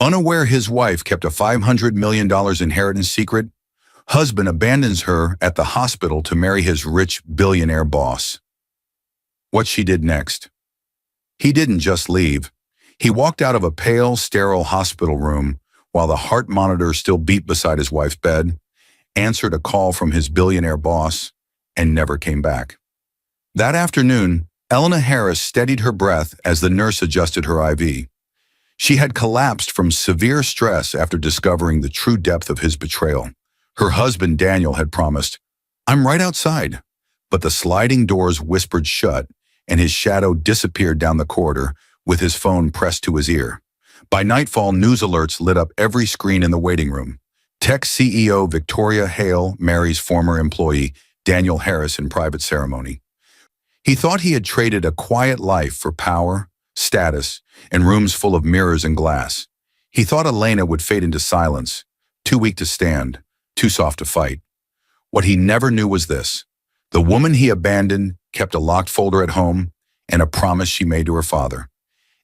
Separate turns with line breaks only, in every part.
Unaware his wife kept a $500 million inheritance secret, husband abandons her at the hospital to marry his rich billionaire boss. What she did next? He didn't just leave. He walked out of a pale, sterile hospital room while the heart monitor still beat beside his wife's bed, answered a call from his billionaire boss, and never came back. That afternoon, Elena Harris steadied her breath as the nurse adjusted her IV. She had collapsed from severe stress after discovering the true depth of his betrayal. Her husband, Daniel, had promised, "I'm right outside." But the sliding doors whispered shut, and his shadow disappeared down the corridor with his phone pressed to his ear. By nightfall, news alerts lit up every screen in the waiting room. Tech CEO Victoria Hale marries former employee Daniel Harris in private ceremony. He thought he had traded a quiet life for power, status, and rooms full of mirrors and glass. He thought Elena would fade into silence, too weak to stand, too soft to fight. What he never knew was this: the woman he abandoned kept a locked folder at home and a promise she made to her father.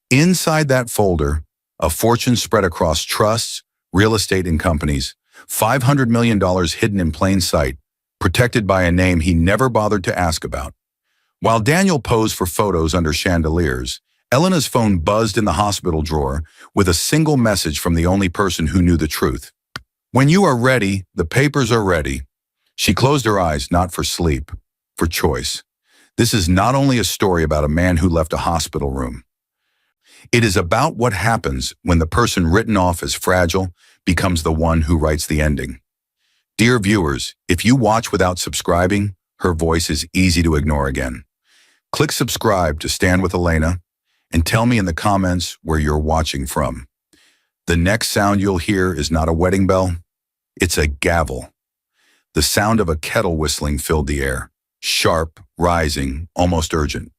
Inside that folder, a fortune spread across trusts, real estate, and companies, $500 million hidden in plain sight, protected by a name he never bothered to ask about. While Daniel posed for photos under chandeliers, Elena's phone buzzed in the hospital drawer with a single message from the only person who knew the truth. "When you are ready, the papers are ready." She closed her eyes, not for sleep, for choice. This is not only a story about a man who left a hospital room. It is about what happens when the person written off as fragile becomes the one who writes the ending. Dear viewers, if you watch without subscribing, her voice is easy to ignore again. Click subscribe to stand with Elena, and tell me in the comments where you're watching from. The next sound you'll hear is not a wedding bell, it's a gavel. The sound of a kettle whistling filled the air, sharp, rising, almost urgent.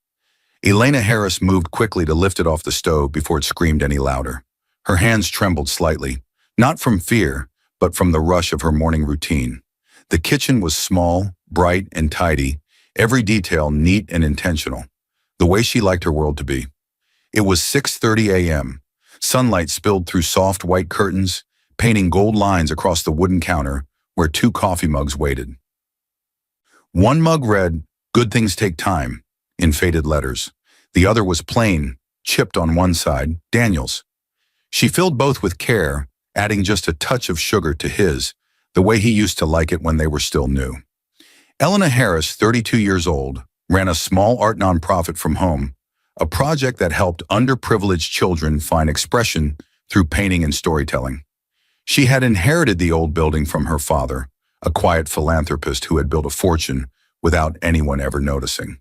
Elena Harris moved quickly to lift it off the stove before it screamed any louder. Her hands trembled slightly, not from fear, but from the rush of her morning routine. The kitchen was small, bright, and tidy, every detail neat and intentional, the way she liked her world to be. It was 6:30 a.m. Sunlight spilled through soft white curtains, painting gold lines across the wooden counter where 2 coffee mugs waited. One mug read, "Good things take time," in faded letters. The other was plain, chipped on one side, Daniel's. She filled both with care, adding just a touch of sugar to his, the way he used to like it when they were still new. Elena Harris, 32 years old, ran a small art nonprofit from home, a project that helped underprivileged children find expression through painting and storytelling. She had inherited the old building from her father, a quiet philanthropist who had built a fortune without anyone ever noticing.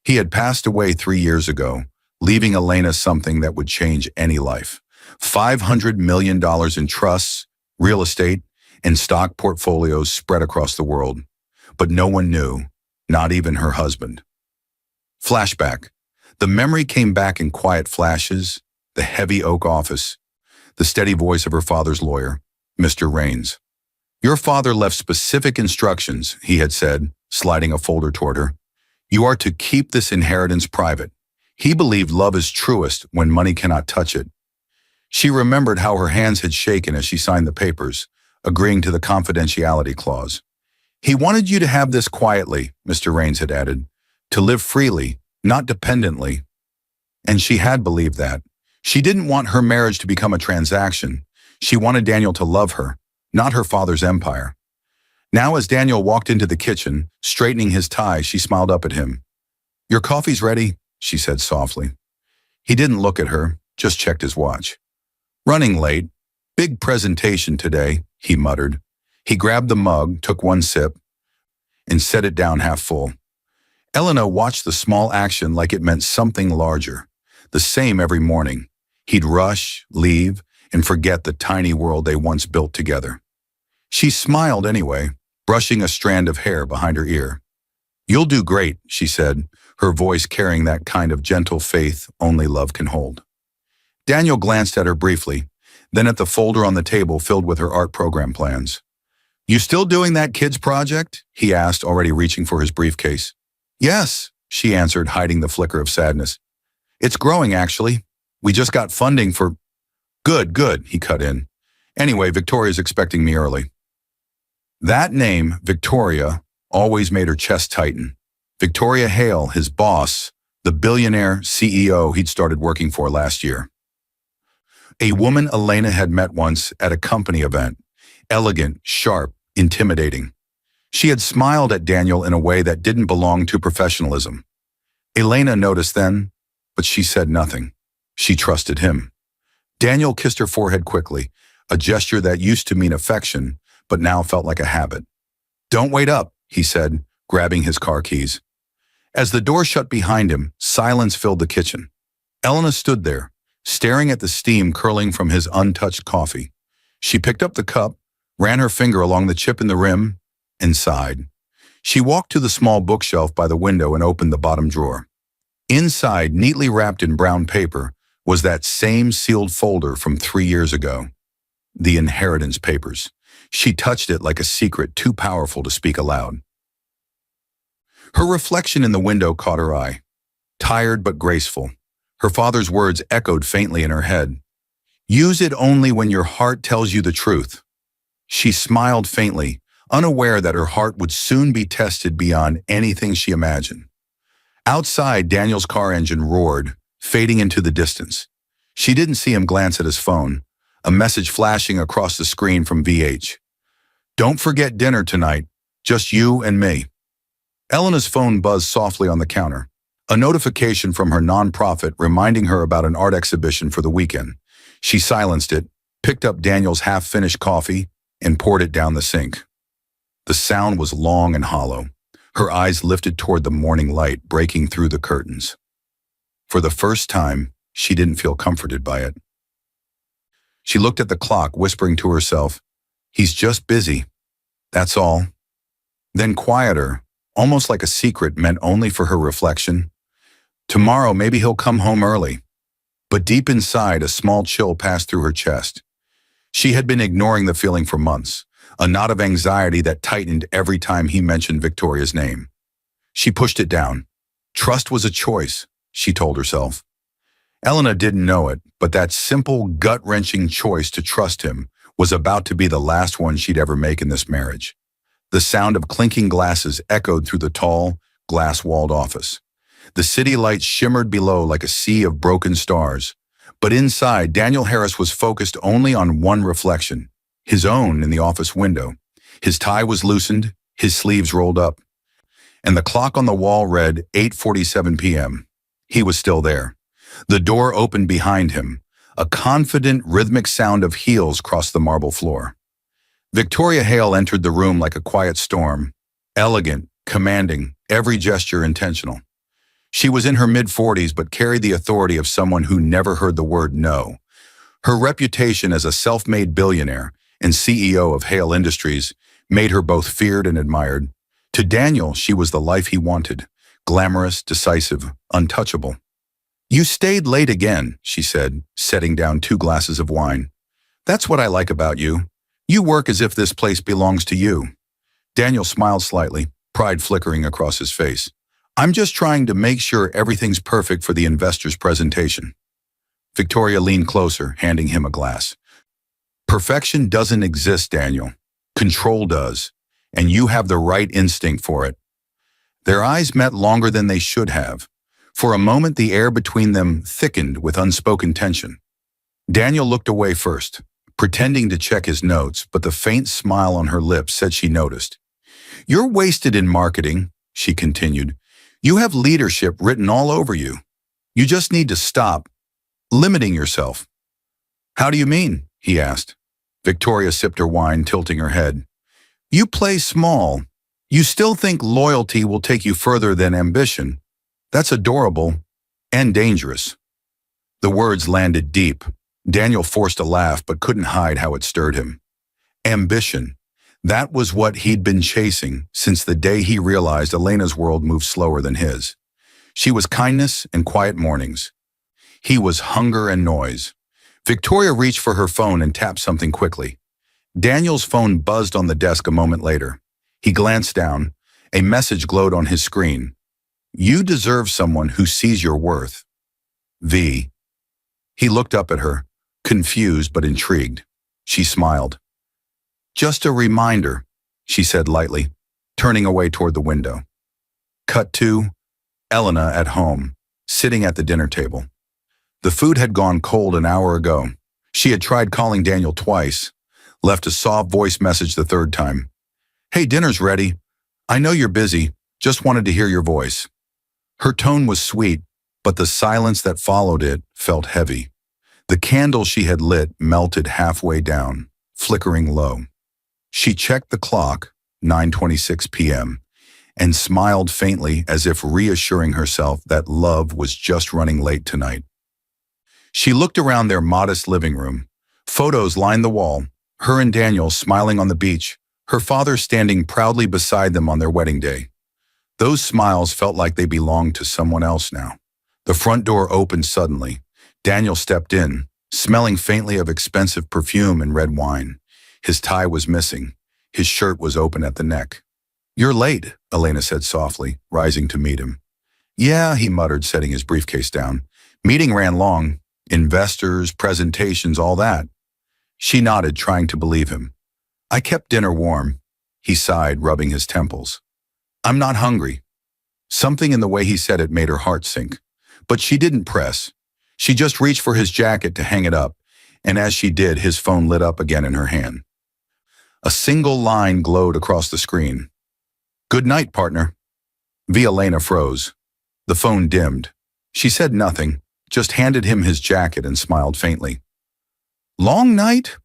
He had passed away 3 years ago, leaving Elena something that would change any life: $500 million in trusts, real estate, and stock portfolios spread across the world. But no one knew, not even her husband. Flashback. The memory came back in quiet flashes: the heavy oak office, the steady voice of her father's lawyer, Mr. Raines. "Your father left specific instructions," he had said, sliding a folder toward her. "You are to keep this inheritance private. He believed love is truest when money cannot touch it." She remembered how her hands had shaken as she signed the papers, agreeing to the confidentiality clause. "He wanted you to have this quietly," Mr. Raines had added, "to live freely, not dependently." And she had believed that. She didn't want her marriage to become a transaction. She wanted Daniel to love her, not her father's empire. Now, as Daniel walked into the kitchen, straightening his tie, she smiled up at him. "Your coffee's ready," she said softly. He didn't look at her, just checked his watch. "Running late. Big presentation today," he muttered. He grabbed the mug, took one sip, and set it down half full. Elena watched the small action like it meant something larger. The same every morning. He'd rush, leave, and forget the tiny world they once built together. She smiled anyway, brushing a strand of hair behind her ear. "You'll do great," she said, her voice carrying that kind of gentle faith only love can hold. Daniel glanced at her briefly, then at the folder on the table filled with her art program plans. "You still doing that kids project?" he asked, already reaching for his briefcase. "Yes," she answered, hiding the flicker of sadness. "It's growing, actually. We just got funding for—" Good, good, he cut in. Anyway, Victoria's expecting me early. That name, Victoria, always made her chest tighten. Victoria Hale, his boss, the billionaire CEO he'd started working for last year. A woman Elena had met once at a company event. Elegant, sharp, intimidating. She had smiled at Daniel in a way that didn't belong to professionalism. Elena noticed then, but she said nothing. She trusted him. Daniel kissed her forehead quickly, a gesture that used to mean affection, but now felt like a habit. "Don't wait up," he said, grabbing his car keys. As the door shut behind him, silence filled the kitchen. Elena stood there, staring at the steam curling from his untouched coffee. She picked up the cup, ran her finger along the chip in the rim, and sighed. She walked to the small bookshelf by the window and opened the bottom drawer. Inside, neatly wrapped in brown paper, was that same sealed folder from 3 years ago. The inheritance papers. She touched it like a secret too powerful to speak aloud. Her reflection in the window caught her eye. Tired but graceful. Her father's words echoed faintly in her head. "Use it only when your heart tells you the truth." She smiled faintly, unaware that her heart would soon be tested beyond anything she imagined. Outside, Daniel's car engine roared, fading into the distance. She didn't see him glance at his phone, a message flashing across the screen from VH. "Don't forget dinner tonight, just you and me." Elena's phone buzzed softly on the counter, a notification from her nonprofit reminding her about an art exhibition for the weekend. She silenced it, picked up Daniel's half-finished coffee, and poured it down the sink. The sound was long and hollow. Her eyes lifted toward the morning light breaking through the curtains. For the first time, she didn't feel comforted by it. She looked at the clock, whispering to herself, "He's just busy. That's all." Then quieter, almost like a secret meant only for her reflection. "Tomorrow maybe he'll come home early." But deep inside, a small chill passed through her chest. She had been ignoring the feeling for months, a knot of anxiety that tightened every time he mentioned Victoria's name. She pushed it down. Trust was a choice, she told herself. Elena didn't know it, but that simple, gut-wrenching choice to trust him was about to be the last one she'd ever make in this marriage. The sound of clinking glasses echoed through the tall, glass-walled office. The city lights shimmered below like a sea of broken stars. But inside, Daniel Harris was focused only on one reflection, his own in the office window. His tie was loosened, his sleeves rolled up, and the clock on the wall read 8:47 p.m. He was still there. The door opened behind him. A confident, rhythmic sound of heels crossed the marble floor. Victoria Hale entered the room like a quiet storm, elegant, commanding, every gesture intentional. She was in her mid-40s but carried the authority of someone who never heard the word no. Her reputation as a self-made billionaire and CEO of Hale Industries made her both feared and admired. To Daniel, she was the life he wanted, glamorous, decisive, untouchable. "You stayed late again," she said, setting down 2 glasses of wine. "That's what I like about you. You work as if this place belongs to you." Daniel smiled slightly, pride flickering across his face. "I'm just trying to make sure everything's perfect for the investor's presentation." Victoria leaned closer, handing him a glass. "Perfection doesn't exist, Daniel. Control does, and you have the right instinct for it." Their eyes met longer than they should have. For a moment, the air between them thickened with unspoken tension. Daniel looked away first, pretending to check his notes, but the faint smile on her lips said she noticed. "You're wasted in marketing," she continued. "You have leadership written all over you. You just need to stop limiting yourself." "How do you mean?" he asked. Victoria sipped her wine, tilting her head. "You play small. You still think loyalty will take you further than ambition. That's adorable and dangerous." The words landed deep. Daniel forced a laugh but couldn't hide how it stirred him. Ambition. That was what he'd been chasing since the day he realized Elena's world moved slower than his. She was kindness and quiet mornings. He was hunger and noise. Victoria reached for her phone and tapped something quickly. Daniel's phone buzzed on the desk a moment later. He glanced down. A message glowed on his screen. "You deserve someone who sees your worth. V." He looked up at her, Confused but intrigued, she smiled. Just a reminder, she said lightly, turning away toward the window. Cut to Elena at home, sitting at the dinner table. The food had gone cold an hour ago. She had tried calling Daniel twice, left a soft voice message the third time. Hey, dinner's ready. I know you're busy, just wanted to hear your voice. Her tone was sweet, but the silence that followed it felt heavy. The candle she had lit melted halfway down, flickering low. She checked the clock, 9:26 p.m., and smiled faintly as if reassuring herself that love was just running late tonight. She looked around their modest living room. Photos lined the wall, her and Daniel smiling on the beach, her father standing proudly beside them on their wedding day. Those smiles felt like they belonged to someone else now. The front door opened suddenly. Daniel stepped in, smelling faintly of expensive perfume and red wine. His tie was missing. His shirt was open at the neck. You're late, Elena said softly, rising to meet him. Yeah, he muttered, setting his briefcase down. Meeting ran long. Investors, presentations, all that. She nodded, trying to believe him. I kept dinner warm. He sighed, rubbing his temples. I'm not hungry. Something in the way he said it made her heart sink. But she didn't press. She just reached for his jacket to hang it up, and as she did, his phone lit up again in her hand. A single line glowed across the screen. Good night, partner. Elena froze. The phone dimmed. She said nothing, just handed him his jacket and smiled faintly. Long night?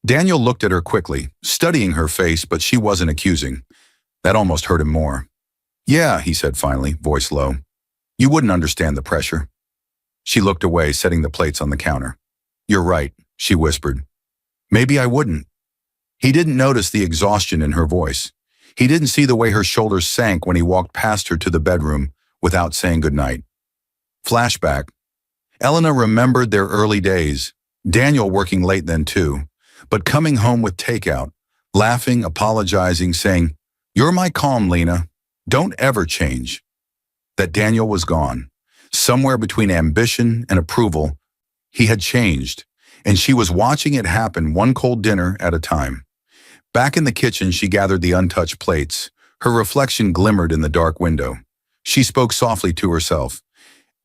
Daniel looked at her quickly, studying her face, but she wasn't accusing. That almost hurt him more. Yeah, he said finally, voice low. You wouldn't understand the pressure. She looked away, setting the plates on the counter. You're right, she whispered. Maybe I wouldn't. He didn't notice the exhaustion in her voice. He didn't see the way her shoulders sank when he walked past her to the bedroom without saying goodnight. Flashback. Elena remembered their early days, Daniel working late then too, but coming home with takeout, laughing, apologizing, saying, You're my calm, Lena. Don't ever change. That Daniel was gone. Somewhere between ambition and approval, he had changed, and she was watching it happen one cold dinner at a time. Back in the kitchen, she gathered the untouched plates. Her reflection glimmered in the dark window. She spoke softly to herself.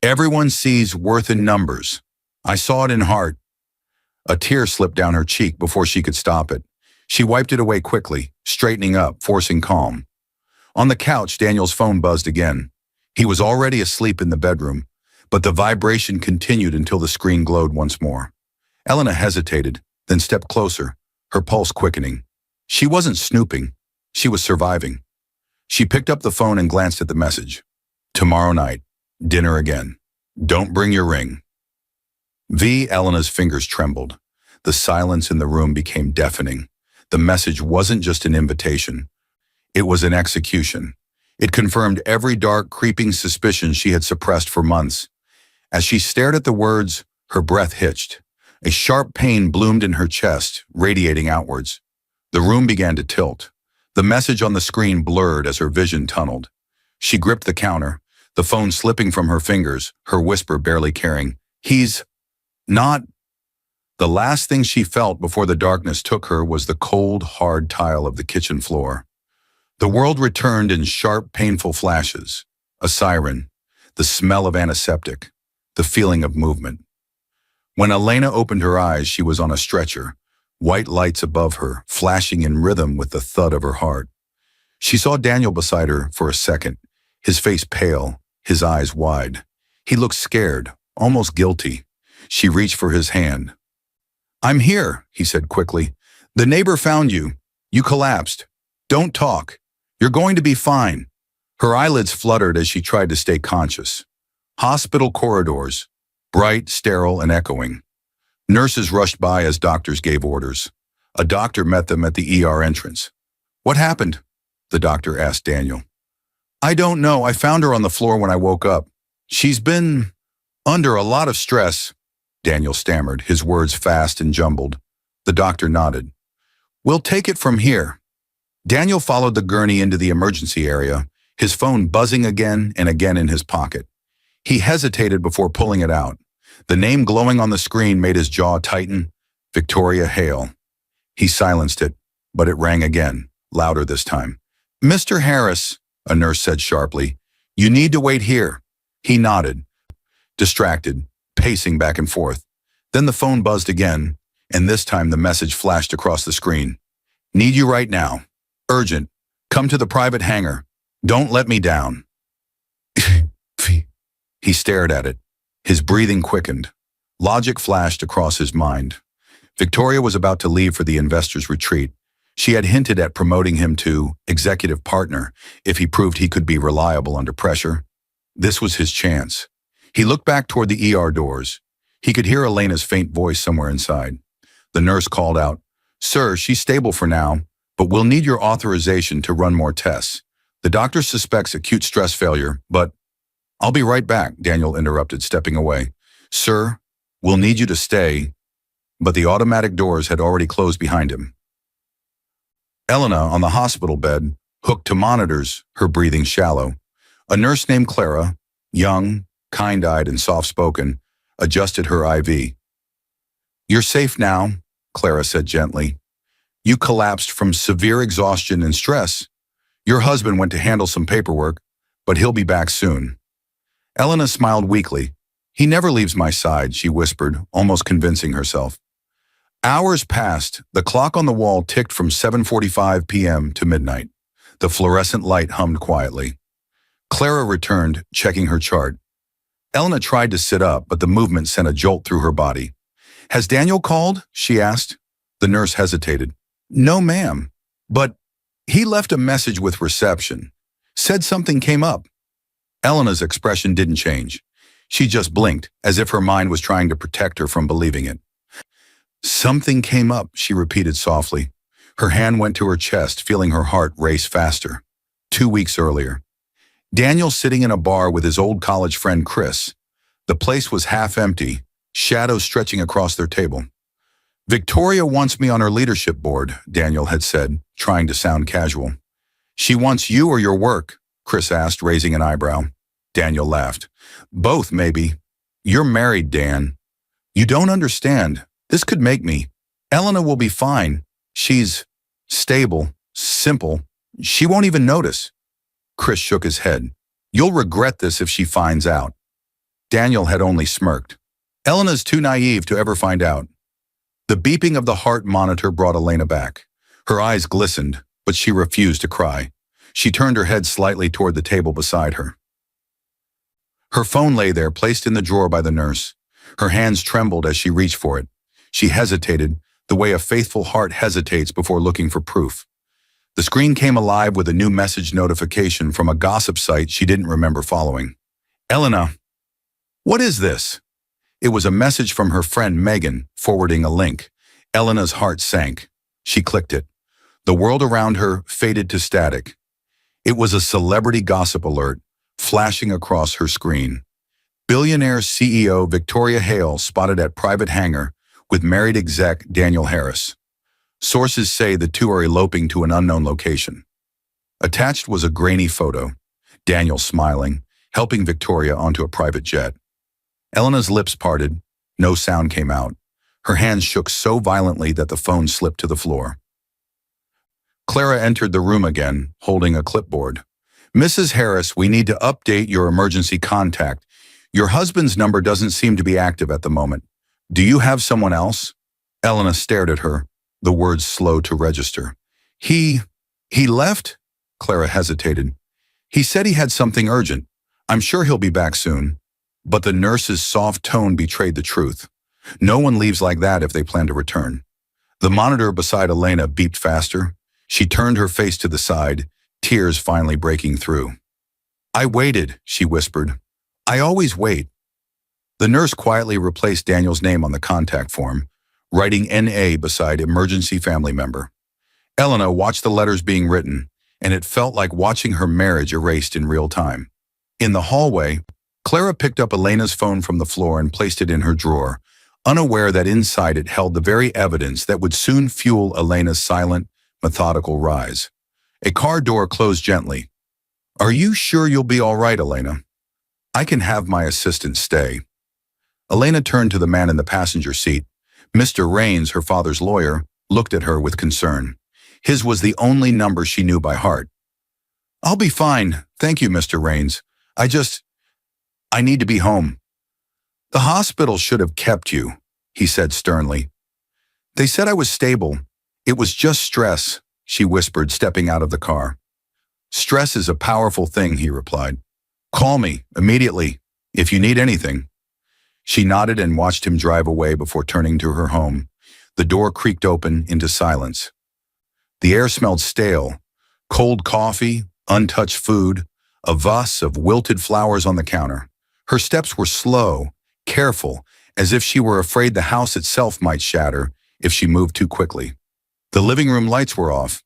Everyone sees worth in numbers. I saw it in heart. A tear slipped down her cheek before she could stop it. She wiped it away quickly, straightening up, forcing calm. On the couch, Daniel's phone buzzed again. He was already asleep in the bedroom, but the vibration continued until the screen glowed once more. Elena hesitated, then stepped closer, her pulse quickening. She wasn't snooping. She was surviving. She picked up the phone and glanced at the message. Tomorrow night, dinner again. Don't bring your ring. Elena's fingers trembled. The silence in the room became deafening. The message wasn't just an invitation. It was an execution. It confirmed every dark, creeping suspicion she had suppressed for months. As she stared at the words, her breath hitched. A sharp pain bloomed in her chest, radiating outwards. The room began to tilt. The message on the screen blurred as her vision tunneled. She gripped the counter, the phone slipping from her fingers, her whisper barely carrying. He's not. The last thing she felt before the darkness took her was the cold, hard tile of the kitchen floor. The world returned in sharp, painful flashes. A siren, the smell of antiseptic, the feeling of movement. When Elena opened her eyes, she was on a stretcher, white lights above her, flashing in rhythm with the thud of her heart. She saw Daniel beside her for a second, his face pale, his eyes wide. He looked scared, almost guilty. She reached for his hand. I'm here, he said quickly. The neighbor found you. You collapsed. Don't talk. You're going to be fine. Her eyelids fluttered as she tried to stay conscious. Hospital corridors, bright, sterile, and echoing. Nurses rushed by as doctors gave orders. A doctor met them at the ER entrance. What happened? The doctor asked Daniel. I don't know. I found her on the floor when I woke up. She's been under a lot of stress, Daniel stammered, his words fast and jumbled. The doctor nodded. We'll take it from here. Daniel followed the gurney into the emergency area, his phone buzzing again and again in his pocket. He hesitated before pulling it out. The name glowing on the screen made his jaw tighten. Victoria Hale. He silenced it, but it rang again, louder this time. Mr. Harris, a nurse said sharply, you need to wait here. He nodded, distracted, pacing back and forth. Then the phone buzzed again, and this time the message flashed across the screen. Need you right now. Urgent. Come to the private hangar. Don't let me down. He stared at it. His breathing quickened. Logic flashed across his mind. Victoria was about to leave for the investors' retreat. She had hinted at promoting him to executive partner if he proved he could be reliable under pressure. This was his chance. He looked back toward the ER doors. He could hear Elena's faint voice somewhere inside. The nurse called out, Sir, she's stable for now, but we'll need your authorization to run more tests. The doctor suspects acute stress failure, but I'll be right back, Daniel interrupted, stepping away. Sir, we'll need you to stay. But the automatic doors had already closed behind him. Elena, on the hospital bed, hooked to monitors, her breathing shallow. A nurse named Clara, young, kind-eyed and soft-spoken, adjusted her IV. You're safe now, Clara said gently. You collapsed from severe exhaustion and stress. Your husband went to handle some paperwork, but he'll be back soon. Elena smiled weakly. He never leaves my side, she whispered, almost convincing herself. Hours passed. The clock on the wall ticked from 7:45 p.m. to midnight. The fluorescent light hummed quietly. Clara returned, checking her chart. Elena tried to sit up, but the movement sent a jolt through her body. Has Daniel called? She asked. The nurse hesitated. No, ma'am. But he left a message with reception. Said something came up. Elena's expression didn't change. She just blinked, as if her mind was trying to protect her from believing it. Something came up, she repeated softly. Her hand went to her chest, feeling her heart race faster. 2 weeks earlier. Daniel sitting in a bar with his old college friend Chris. The place was half empty, shadows stretching across their table. Victoria wants me on her leadership board, Daniel had said, trying to sound casual. She wants you or your work? Chris asked, raising an eyebrow. Daniel laughed. Both, maybe. You're married, Dan. You don't understand. This could make me. Elena will be fine. She's stable, simple. She won't even notice. Chris shook his head. You'll regret this if she finds out. Daniel had only smirked. Elena's too naive to ever find out. The beeping of the heart monitor brought Elena back. Her eyes glistened, but she refused to cry. She turned her head slightly toward the table beside her. Her phone lay there, placed in the drawer by the nurse. Her hands trembled as she reached for it. She hesitated, the way a faithful heart hesitates before looking for proof. The screen came alive with a new message notification from a gossip site she didn't remember following. Elena, what is this? It was a message from her friend Megan, forwarding a link. Elena's heart sank. She clicked it. The world around her faded to static. It was a celebrity gossip alert, flashing across her screen. Billionaire CEO Victoria Hale spotted at private hangar with married exec Daniel Harris. Sources say the two are eloping to an unknown location. Attached was a grainy photo, Daniel smiling, helping Victoria onto a private jet. Elena's lips parted. No sound came out. Her hands shook so violently that the phone slipped to the floor. Clara entered the room again, holding a clipboard. Mrs. Harris, we need to update your emergency contact. Your husband's number doesn't seem to be active at the moment. Do you have someone else? Elena stared at her, the words slow to register. He left? Clara hesitated. He said he had something urgent. I'm sure he'll be back soon. But the nurse's soft tone betrayed the truth. No one leaves like that if they plan to return. The monitor beside Elena beeped faster. She turned her face to the side, tears finally breaking through. I waited, she whispered. I always wait. The nurse quietly replaced Daniel's name on the contact form, writing NA beside emergency family member. Elena watched the letters being written, and it felt like watching her marriage erased in real time. In the hallway, Clara picked up Elena's phone from the floor and placed it in her drawer, unaware that inside it held the very evidence that would soon fuel Elena's silent, methodical rise. A car door closed gently. Are you sure you'll be all right, Elena? I can have my assistant stay. Elena turned to the man in the passenger seat. Mr. Raines, her father's lawyer, looked at her with concern. His was the only number she knew by heart. "I'll be fine, thank you, Mr. Raines. I need to be home." "The hospital should have kept you," he said sternly. "They said I was stable. It was just stress," she whispered, stepping out of the car. "Stress is a powerful thing," he replied. "Call me, immediately, if you need anything." She nodded and watched him drive away before turning to her home. The door creaked open into silence. The air smelled stale. Cold coffee, untouched food, a vase of wilted flowers on the counter. Her steps were slow, careful, as if she were afraid the house itself might shatter if she moved too quickly. The living room lights were off.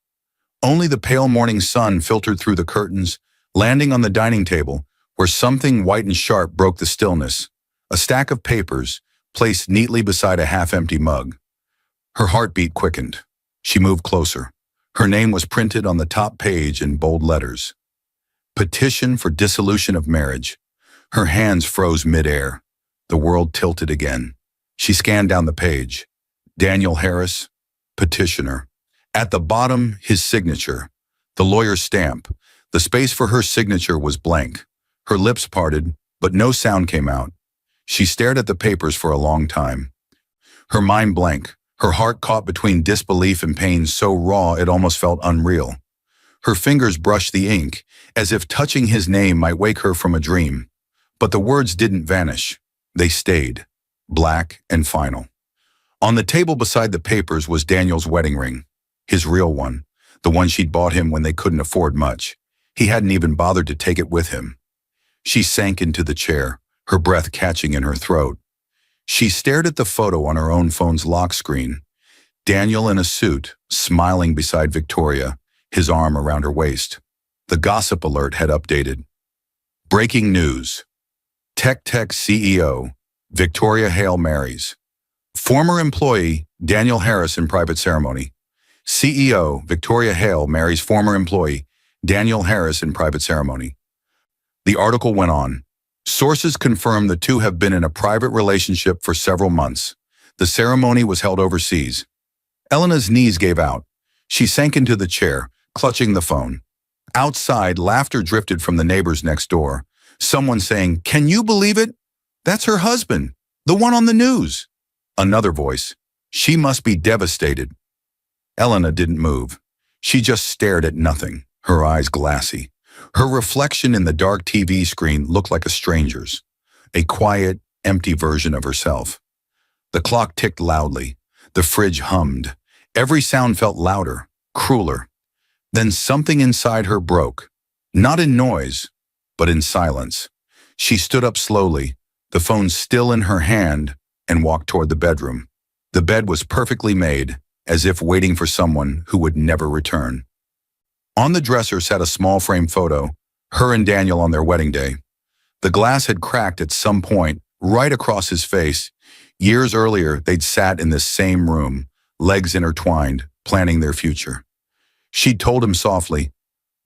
Only the pale morning sun filtered through the curtains, landing on the dining table, where something white and sharp broke the stillness. A stack of papers, placed neatly beside a half-empty mug. Her heartbeat quickened. She moved closer. Her name was printed on the top page in bold letters. Petition for dissolution of marriage. Her hands froze midair. The world tilted again. She scanned down the page. Daniel Harris, petitioner. At the bottom, his signature. The lawyer's stamp. The space for her signature was blank. Her lips parted, but no sound came out. She stared at the papers for a long time. Her mind blank, her heart caught between disbelief and pain so raw it almost felt unreal. Her fingers brushed the ink, as if touching his name might wake her from a dream. But the words didn't vanish. They stayed, black and final. On the table beside the papers was Daniel's wedding ring, his real one, the one she'd bought him when they couldn't afford much. He hadn't even bothered to take it with him. She sank into the chair, her breath catching in her throat. She stared at the photo on her own phone's lock screen. Daniel in a suit, smiling beside Victoria, his arm around her waist. The gossip alert had updated. Breaking news. Tech CEO, Victoria Hale marries. Former employee, Daniel Harris in private ceremony. CEO, Victoria Hale marries former employee, Daniel Harris in private ceremony. The article went on. Sources confirm the two have been in a private relationship for several months. The ceremony was held overseas. Elena's knees gave out. She sank into the chair, clutching the phone. Outside, laughter drifted from the neighbors next door. Someone saying, "Can you believe it? That's her husband, the one on the news." Another voice, "She must be devastated." Elena didn't move. She just stared at nothing, her eyes glassy. Her reflection in the dark TV screen looked like a stranger's, a quiet, empty version of herself. The clock ticked loudly. The fridge hummed. Every sound felt louder, crueler. Then something inside her broke, not in noise, but in silence. She stood up slowly, the phone still in her hand, and walked toward the bedroom. The bed was perfectly made, as if waiting for someone who would never return. On the dresser sat a small frame photo, her and Daniel on their wedding day. The glass had cracked at some point, right across his face. Years earlier, they'd sat in this same room, legs intertwined, planning their future. She'd told him softly,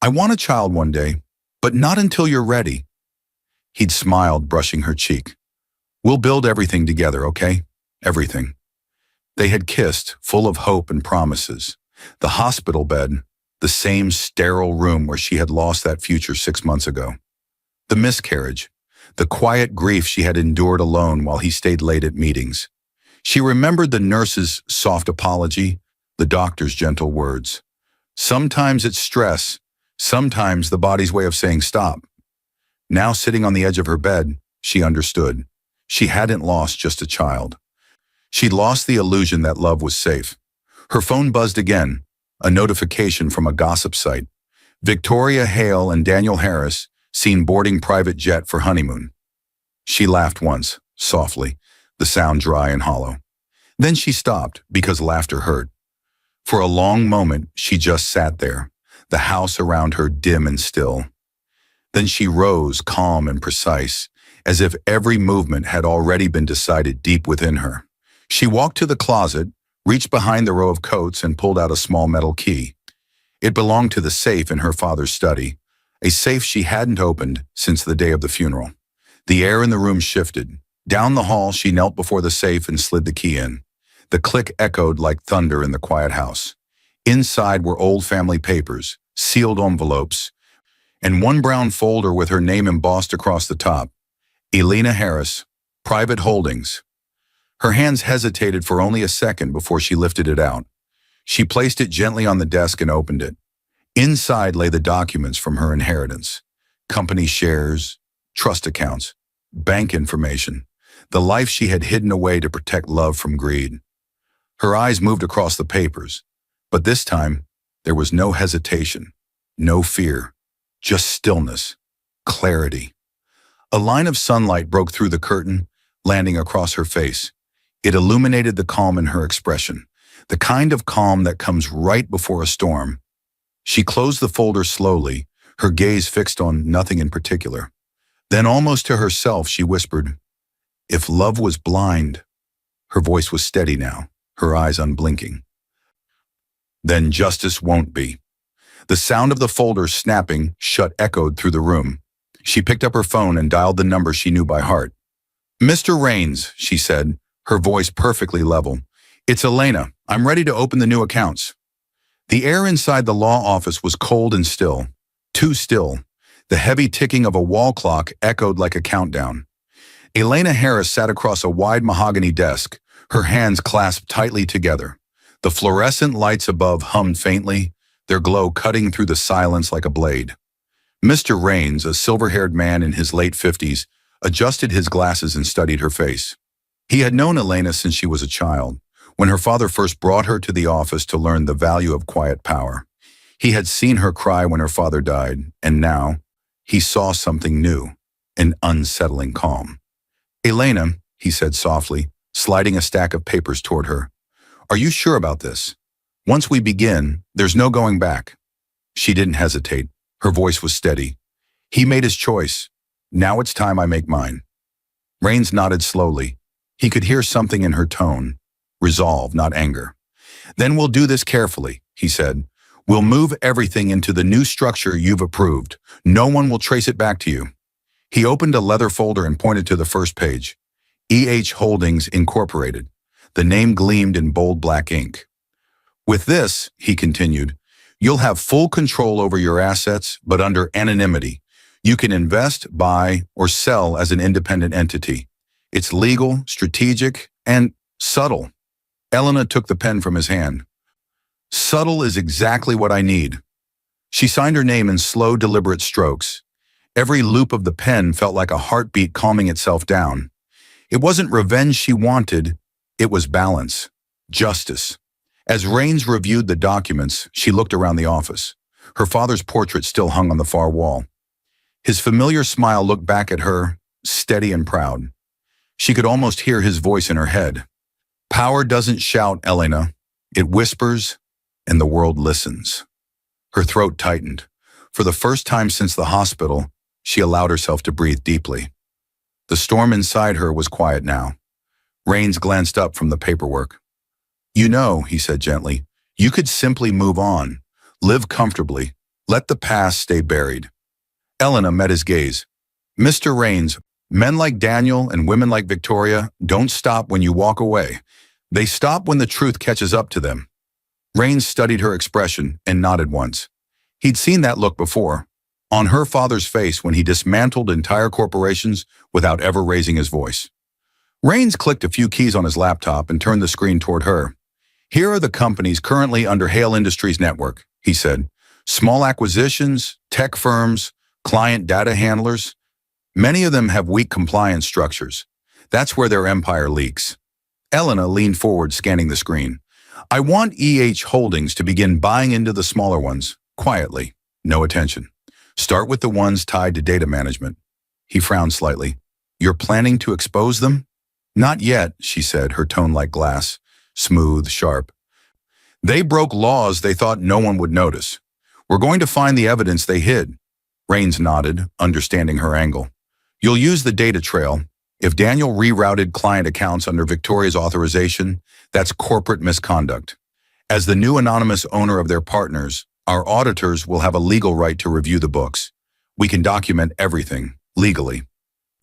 "I want a child one day, but not until you're ready." He'd smiled, brushing her cheek. "We'll build everything together, okay? Everything." They had kissed, full of hope and promises. The hospital bed, the same sterile room where she had lost that future 6 months ago. The miscarriage, the quiet grief she had endured alone while he stayed late at meetings. She remembered the nurse's soft apology, the doctor's gentle words. Sometimes it's stress, sometimes the body's way of saying stop. Now sitting on the edge of her bed, she understood. She hadn't lost just a child. She'd lost the illusion that love was safe. Her phone buzzed again, a notification from a gossip site. Victoria Hale and Daniel Harris seen boarding private jet for honeymoon. She laughed once, softly, the sound dry and hollow. Then she stopped because laughter hurt. For a long moment, she just sat there, the house around her dim and still. Then she rose, calm and precise, as if every movement had already been decided deep within her. She walked to the closet, reached behind the row of coats and pulled out a small metal key. It belonged to the safe in her father's study, a safe she hadn't opened since the day of the funeral. The air in the room shifted. Down the hall, she knelt before the safe and slid the key in. The click echoed like thunder in the quiet house. Inside were old family papers, sealed envelopes, and one brown folder with her name embossed across the top. Elena Harris, Private Holdings. Her hands hesitated for only a second before she lifted it out. She placed it gently on the desk and opened it. Inside lay the documents from her inheritance. Company shares, trust accounts, bank information, the life she had hidden away to protect love from greed. Her eyes moved across the papers, but this time there was no hesitation, no fear, just stillness, clarity. A line of sunlight broke through the curtain, landing across her face. It illuminated the calm in her expression, the kind of calm that comes right before a storm. She closed the folder slowly, her gaze fixed on nothing in particular. Then, almost to herself, she whispered, "If love was blind," her voice was steady now, her eyes unblinking, "then justice won't be." The sound of the folder snapping shut echoed through the room. She picked up her phone and dialed the number she knew by heart. "Mr. Raines," she said, her voice perfectly level. "It's Elena. I'm ready to open the new accounts." The air inside the law office was cold and still, too still. The heavy ticking of a wall clock echoed like a countdown. Elena Harris sat across a wide mahogany desk, her hands clasped tightly together. The fluorescent lights above hummed faintly, their glow cutting through the silence like a blade. Mr. Raines, a silver-haired man in his late 50s, adjusted his glasses and studied her face. He had known Elena since she was a child, when her father first brought her to the office to learn the value of quiet power. He had seen her cry when her father died, and now he saw something new, an unsettling calm. "Elena," he said softly, sliding a stack of papers toward her, "are you sure about this? Once we begin, there's no going back." She didn't hesitate. Her voice was steady. "He made his choice. Now it's time I make mine." Raines nodded slowly. He could hear something in her tone, resolve, not anger. "Then we'll do this carefully," he said. "We'll move everything into the new structure you've approved. No one will trace it back to you." He opened a leather folder and pointed to the first page. E.H. Holdings Incorporated. The name gleamed in bold black ink. "With this," he continued, "you'll have full control over your assets, but under anonymity. You can invest, buy, or sell as an independent entity. It's legal, strategic, and subtle." Elena took the pen from his hand. "Subtle is exactly what I need." She signed her name in slow, deliberate strokes. Every loop of the pen felt like a heartbeat calming itself down. It wasn't revenge she wanted, it was balance, justice. As Raines reviewed the documents, she looked around the office. Her father's portrait still hung on the far wall. His familiar smile looked back at her, steady and proud. She could almost hear his voice in her head. "Power doesn't shout, Elena. It whispers, and the world listens." Her throat tightened. For the first time since the hospital, she allowed herself to breathe deeply. The storm inside her was quiet now. Raines glanced up from the paperwork. "You know," he said gently, "you could simply move on, live comfortably, let the past stay buried." Elena met his gaze. "Mr. Raines, men like Daniel and women like Victoria don't stop when you walk away. They stop when the truth catches up to them." Raines studied her expression and nodded once. He'd seen that look before, on her father's face when he dismantled entire corporations without ever raising his voice. Raines clicked a few keys on his laptop and turned the screen toward her. "Here are the companies currently under Hale Industries Network," he said. "Small acquisitions, tech firms, client data handlers. Many of them have weak compliance structures. That's where their empire leaks." Elena leaned forward, scanning the screen. "I want E.H. Holdings to begin buying into the smaller ones, quietly, no attention. Start with the ones tied to data management." He frowned slightly. "You're planning to expose them?" "Not yet," she said, her tone like glass, smooth, sharp. "They broke laws they thought no one would notice. We're going to find the evidence they hid." Raines nodded, understanding her angle. "You'll use the data trail. If Daniel rerouted client accounts under Victoria's authorization, that's corporate misconduct. As the new anonymous owner of their partners, our auditors will have a legal right to review the books. We can document everything, legally."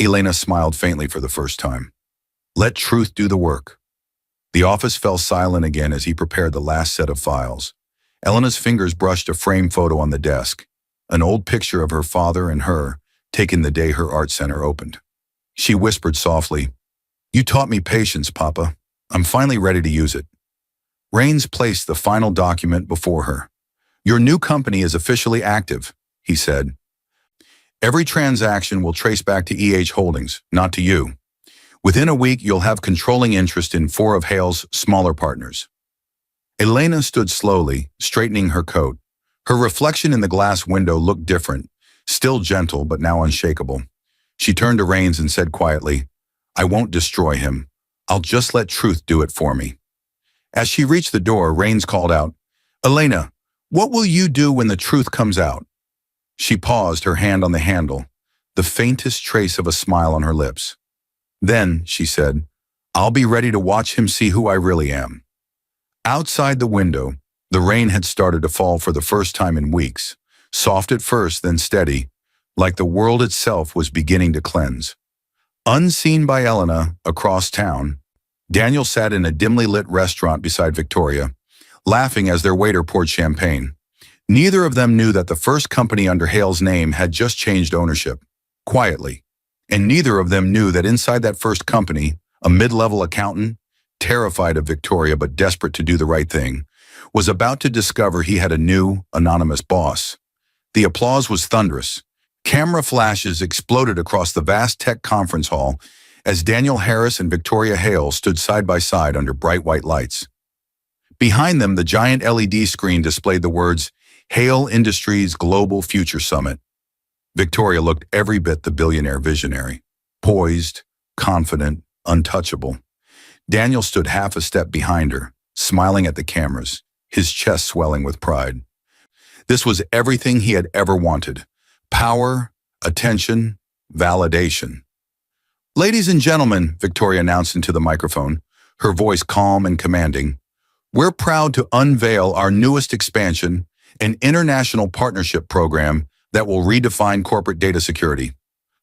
Elena smiled faintly for the first time. Let truth do the work. The office fell silent again as he prepared the last set of files. Elena's fingers brushed a framed photo on the desk, an old picture of her father and her, taken the day her art center opened. She whispered softly, "You taught me patience, Papa. I'm finally ready to use it." Rains placed the final document before her. "Your new company is officially active," he said. "Every transaction will trace back to EH Holdings, not to you. Within a week, you'll have controlling interest in 4 of Hale's smaller partners." Elena stood slowly, straightening her coat. Her reflection in the glass window looked different, still gentle but now unshakable. She turned to Rains and said quietly, "I won't destroy him. I'll just let truth do it for me." As she reached the door, Rains called out, "Elena, what will you do when the truth comes out?" She paused, her hand on the handle, the faintest trace of a smile on her lips. "Then," she said, "I'll be ready to watch him see who I really am." Outside the window, the rain had started to fall for the first time in weeks, soft at first, then steady, like the world itself was beginning to cleanse. Unseen by Elena, across town, Daniel sat in a dimly lit restaurant beside Victoria, laughing as their waiter poured champagne. Neither of them knew that the first company under Hale's name had just changed ownership, quietly. And neither of them knew that inside that first company, a mid-level accountant, terrified of Victoria but desperate to do the right thing, was about to discover he had a new, anonymous boss. The applause was thunderous. Camera flashes exploded across the vast tech conference hall as Daniel Harris and Victoria Hale stood side by side under bright white lights. Behind them, the giant LED screen displayed the words, "Hale Industries Global Future Summit." Victoria looked every bit the billionaire visionary, poised, confident, untouchable. Daniel stood half a step behind her, smiling at the cameras, his chest swelling with pride. This was everything he had ever wanted: power, attention, validation. "Ladies and gentlemen," Victoria announced into the microphone, her voice calm and commanding, "we're proud to unveil our newest expansion, an international partnership program that will redefine corporate data security."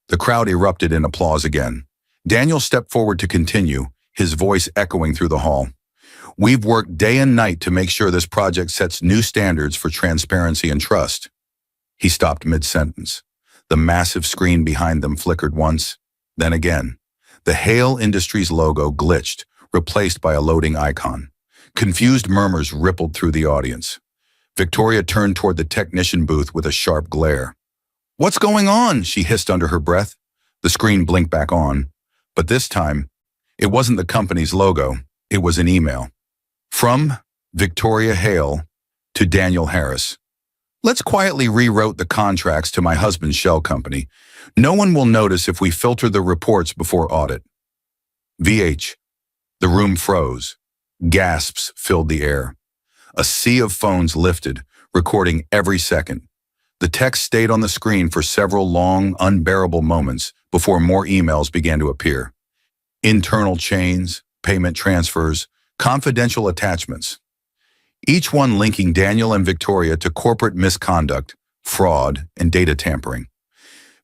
The crowd erupted in applause again. Daniel stepped forward to continue, his voice echoing through the hall. "We've worked day and night to make sure this project sets new standards for transparency and trust." He stopped mid-sentence. The massive screen behind them flickered once, then again. The Hale Industries logo glitched, replaced by a loading icon. Confused murmurs rippled through the audience. Victoria turned toward the technician booth with a sharp glare. "What's going on?" she hissed under her breath. The screen blinked back on, but this time, it wasn't the company's logo, it was an email. From Victoria Hale to Daniel Harris. "Let's quietly rewrote the contracts to my husband's shell company. No one will notice if we filter the reports before audit." VH. The room froze. Gasps filled the air. A sea of phones lifted, recording every second. The text stayed on the screen for several long, unbearable moments before more emails began to appear. Internal chains, payment transfers, confidential attachments. Each one linking Daniel and Victoria to corporate misconduct, fraud, and data tampering.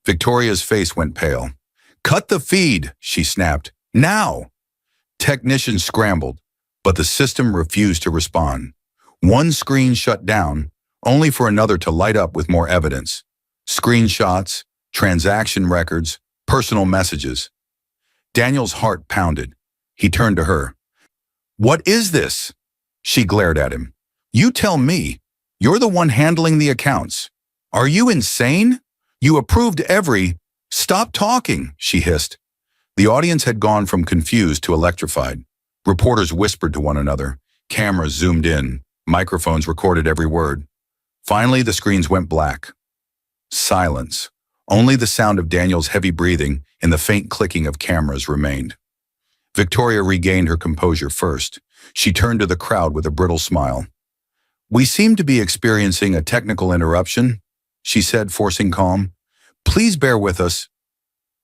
Victoria's face went pale. "Cut the feed," she snapped. "Now!" Technicians scrambled, but the system refused to respond. One screen shut down, only for another to light up with more evidence. Screenshots, transaction records, personal messages. Daniel's heart pounded. He turned to her. "What is this?" She glared at him. "You tell me. You're the one handling the accounts. Are you insane? You approved every—" "Stop talking," she hissed. The audience had gone from confused to electrified. Reporters whispered to one another. Cameras zoomed in. Microphones recorded every word. Finally, the screens went black. Silence. Only the sound of Daniel's heavy breathing and the faint clicking of cameras remained. Victoria regained her composure first. She turned to the crowd with a brittle smile. "We seem to be experiencing a technical interruption," she said, forcing calm. "Please bear with us."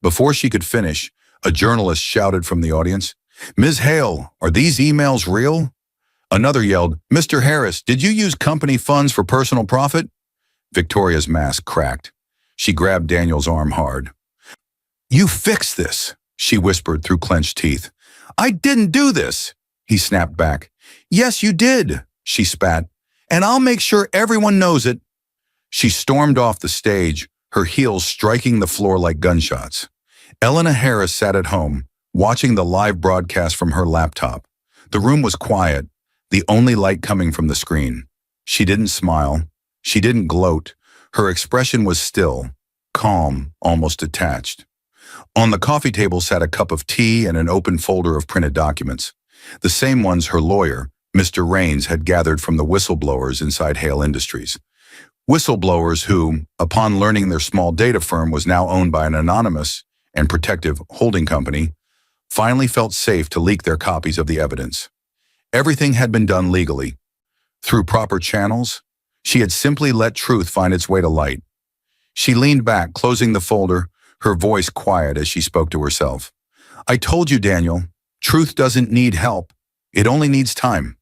Before she could finish, a journalist shouted from the audience, "Ms. Hale, are these emails real?" Another yelled, "Mr. Harris, did you use company funds for personal profit?" Victoria's mask cracked. She grabbed Daniel's arm hard. You fix this, she whispered through clenched teeth. I didn't do this, he snapped back. Yes, you did, she spat, and I'll make sure everyone knows it. She stormed off the stage, her heels striking the floor like gunshots. Elena Harris sat at home, watching the live broadcast from her laptop. The room was quiet, the only light coming from the screen. She didn't smile. She didn't gloat. Her expression was still, calm, almost detached. On the coffee table sat a cup of tea and an open folder of printed documents, the same ones her lawyer, Mr. Raines, had gathered from the whistleblowers inside Hale Industries. Whistleblowers who, upon learning their small data firm was now owned by an anonymous and protective holding company, finally felt safe to leak their copies of the evidence. Everything had been done legally. Through proper channels, she had simply let truth find its way to light. She leaned back, closing the folder, her voice quiet as she spoke to herself. I told you, Daniel, truth doesn't need help. It only needs time.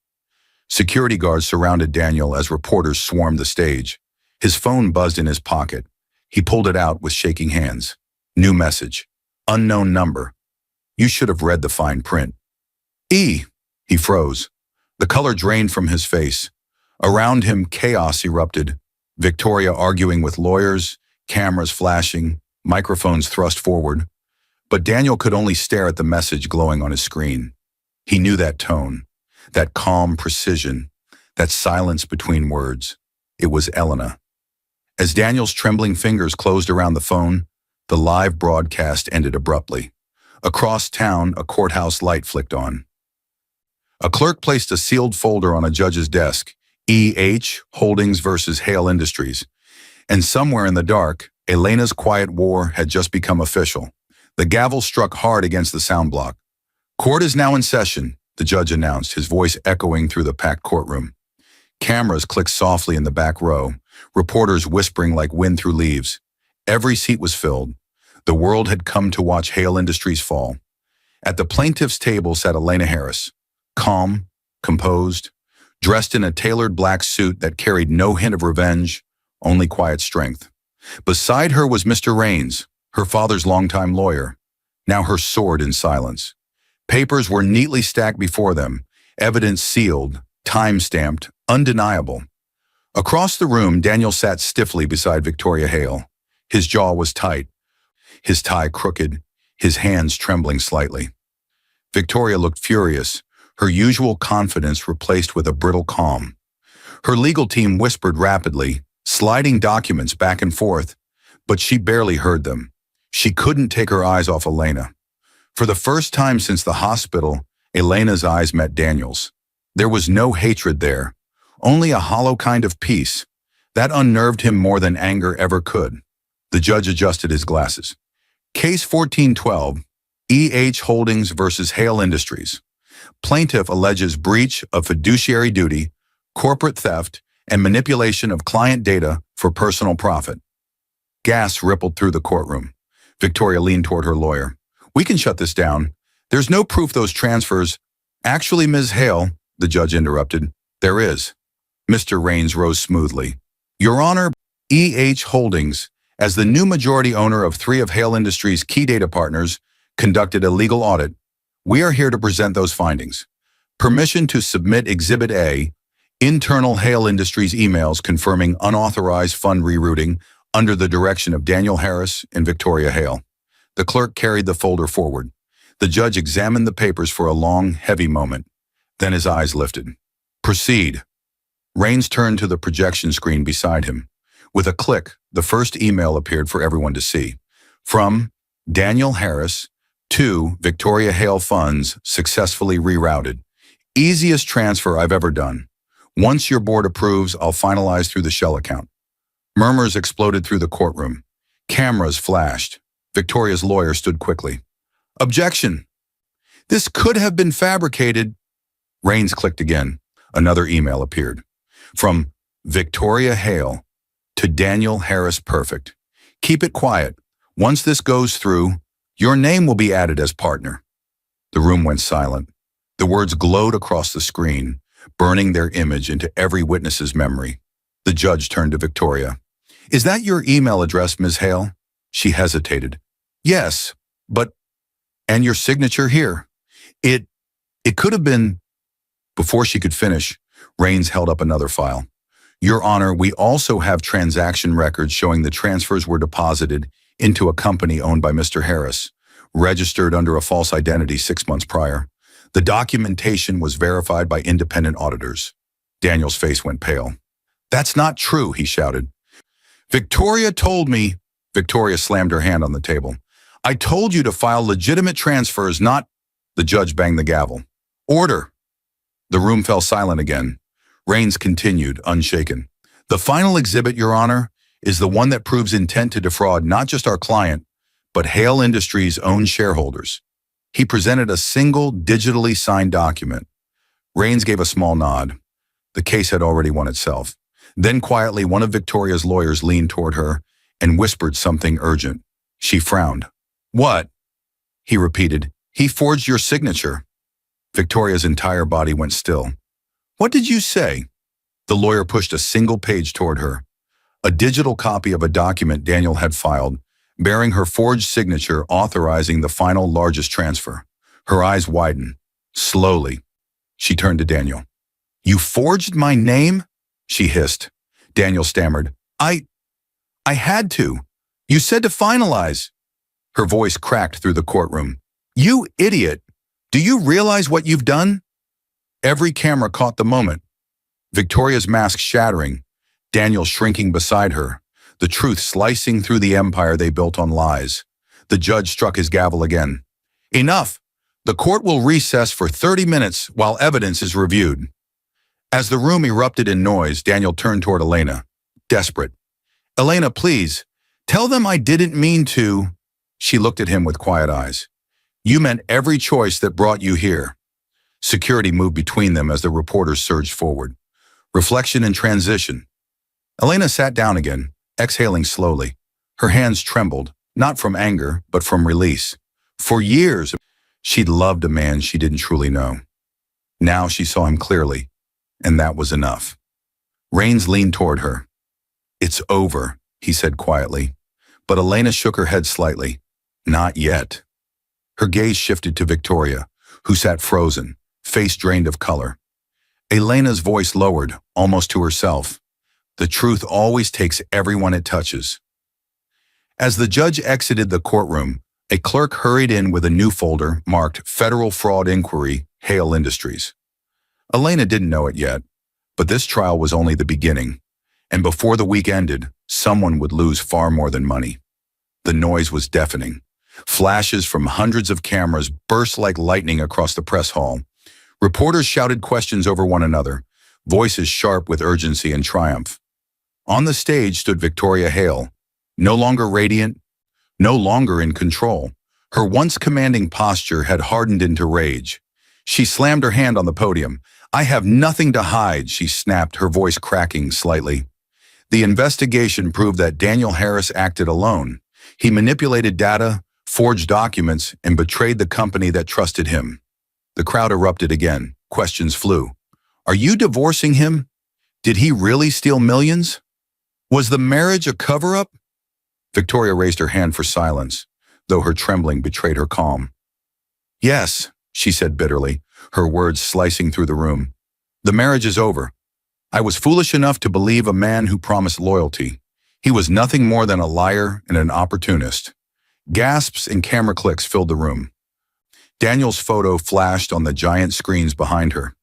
Security guards surrounded Daniel as reporters swarmed the stage. His phone buzzed in his pocket. He pulled it out with shaking hands. New message. Unknown number. You should have read the fine print. He froze. The color drained from his face. Around him, chaos erupted. Victoria arguing with lawyers, cameras flashing, microphones thrust forward. But Daniel could only stare at the message glowing on his screen. He knew that tone, that calm precision, that silence between words. It was Elena. As Daniel's trembling fingers closed around the phone, the live broadcast ended abruptly. Across town, a courthouse light flicked on. A clerk placed a sealed folder on a judge's desk, E.H. Holdings versus Hale Industries. And somewhere in the dark, Elena's quiet war had just become official. The gavel struck hard against the sound block. Court is now in session, the judge announced, his voice echoing through the packed courtroom. Cameras clicked softly in the back row, reporters whispering like wind through leaves. Every seat was filled. The world had come to watch Hale Industries fall. At the plaintiff's table sat Elena Harris, calm, composed, dressed in a tailored black suit that carried no hint of revenge, only quiet strength. Beside her was Mr. Raines, her father's longtime lawyer, now her sword in silence. Papers were neatly stacked before them, evidence sealed, time-stamped, undeniable. Across the room, Daniel sat stiffly beside Victoria Hale. His jaw was tight, his tie crooked, his hands trembling slightly. Victoria looked furious, her usual confidence replaced with a brittle calm. Her legal team whispered rapidly, sliding documents back and forth, but she barely heard them. She couldn't take her eyes off Elena. For the first time since the hospital, Elena's eyes met Daniel's. There was no hatred there, only a hollow kind of peace. That unnerved him more than anger ever could. The judge adjusted his glasses. Case 1412, E.H. Holdings versus Hale Industries. Plaintiff alleges breach of fiduciary duty, corporate theft, and manipulation of client data for personal profit. Gas rippled through the courtroom. Victoria leaned toward her lawyer. We can shut this down. There's no proof those transfers. Actually, Ms. Hale, the judge interrupted, there is. Mr. Raines rose smoothly. Your Honor, E.H. Holdings, as the new majority owner of 3 of Hale Industries' key data partners, conducted a legal audit. We are here to present those findings. Permission to submit Exhibit A, internal Hale Industries emails confirming unauthorized fund rerouting under the direction of Daniel Harris and Victoria Hale. The clerk carried the folder forward. The judge examined the papers for a long, heavy moment. Then his eyes lifted. Proceed. Raines turned to the projection screen beside him. With a click, the first email appeared for everyone to see. From Daniel Harris to Victoria Hale funds successfully rerouted. Easiest transfer I've ever done. Once your board approves, I'll finalize through the shell account. Murmurs exploded through the courtroom. Cameras flashed. Victoria's lawyer stood quickly. Objection. This could have been fabricated. Raines clicked again. Another email appeared. From Victoria Hale to Daniel Harris Perfect. Keep it quiet. Once this goes through, your name will be added as partner. The room went silent. The words glowed across the screen, burning their image into every witness's memory. The judge turned to Victoria. Is that your email address, Ms. Hale? She hesitated. Yes, but, and your signature here. It, it could have been, before she could finish, Raines held up another file. Your Honor, we also have transaction records showing the transfers were deposited into a company owned by Mr. Harris, registered under a false identity 6 months prior. The documentation was verified by independent auditors. Daniel's face went pale. That's not true, he shouted. Victoria told me. Victoria slammed her hand on the table. I told you to file legitimate transfers, not. The judge banged the gavel. Order. The room fell silent again. Raines continued, unshaken. The final exhibit, Your Honor, is the one that proves intent to defraud not just our client, but Hale Industries' own shareholders. He presented a single digitally signed document. Raines gave a small nod. The case had already won itself. Then quietly, one of Victoria's lawyers leaned toward her and whispered something urgent. She frowned. What? He repeated. He forged your signature. Victoria's entire body went still. What did you say? The lawyer pushed a single page toward her. A digital copy of a document Daniel had filed, bearing her forged signature authorizing the final largest transfer. Her eyes widened. Slowly, she turned to Daniel. You forged my name? She hissed. Daniel stammered. I had to. You said to finalize. Her voice cracked through the courtroom. You idiot! Do you realize what you've done? Every camera caught the moment. Victoria's mask shattering, Daniel shrinking beside her, the truth slicing through the empire they built on lies. The judge struck his gavel again. Enough! The court will recess for 30 minutes while evidence is reviewed. As the room erupted in noise, Daniel turned toward Elena, desperate. Elena, please, tell them I didn't mean to. She looked at him with quiet eyes. You meant every choice that brought you here. Security moved between them as the reporters surged forward. Reflection and transition. Elena sat down again, exhaling slowly. Her hands trembled, not from anger, but from release. For years, she'd loved a man she didn't truly know. Now she saw him clearly, and that was enough. Raines leaned toward her. It's over, he said quietly, but Elena shook her head slightly. Not yet. Her gaze shifted to Victoria, who sat frozen, face drained of color. Elena's voice lowered, almost to herself. The truth always takes everyone it touches. As the judge exited the courtroom, a clerk hurried in with a new folder marked Federal Fraud Inquiry, Hale Industries. Elena didn't know it yet, but this trial was only the beginning, and before the week ended, someone would lose far more than money. The noise was deafening. Flashes from hundreds of cameras burst like lightning across the press hall. Reporters shouted questions over one another, voices sharp with urgency and triumph. On the stage stood Victoria Hale, no longer radiant, no longer in control. Her once commanding posture had hardened into rage. She slammed her hand on the podium. I have nothing to hide, she snapped, her voice cracking slightly. The investigation proved that Daniel Harris acted alone. He manipulated data, forged documents, and betrayed the company that trusted him. The crowd erupted again. Questions flew. Are you divorcing him? Did he really steal millions? Was the marriage a cover-up? Victoria raised her hand for silence, though her trembling betrayed her calm. Yes, she said bitterly, her words slicing through the room. The marriage is over. I was foolish enough to believe a man who promised loyalty. He was nothing more than a liar and an opportunist. Gasps and camera clicks filled the room. Daniel's photo flashed on the giant screens behind her.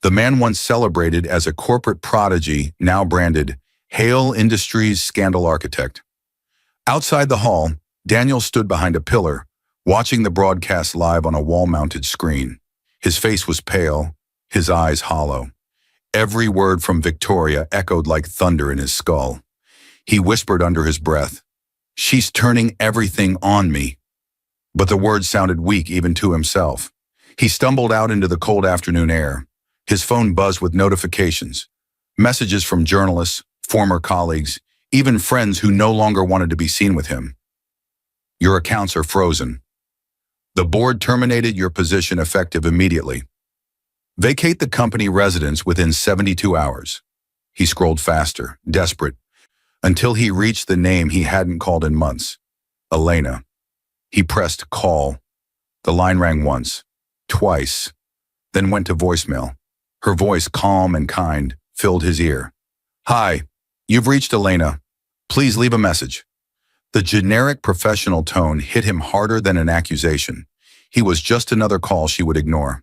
The man once celebrated as a corporate prodigy, now branded Hale Industries Scandal Architect. Outside the hall, Daniel stood behind a pillar, watching the broadcast live on a wall-mounted screen. His face was pale, his eyes hollow. Every word from Victoria echoed like thunder in his skull. He whispered under his breath, She's turning everything on me. But the words sounded weak even to himself. He stumbled out into the cold afternoon air. His phone buzzed with notifications, messages from journalists, former colleagues, even friends who no longer wanted to be seen with him. Your accounts are frozen. The board terminated your position effective immediately. Vacate the company residence within 72 hours. He scrolled faster, desperate, until he reached the name he hadn't called in months. Elena. He pressed call. The line rang once, twice, then went to voicemail. Her voice, calm and kind, filled his ear. Hi, you've reached Elena. Please leave a message. The generic professional tone hit him harder than an accusation. He was just another call she would ignore.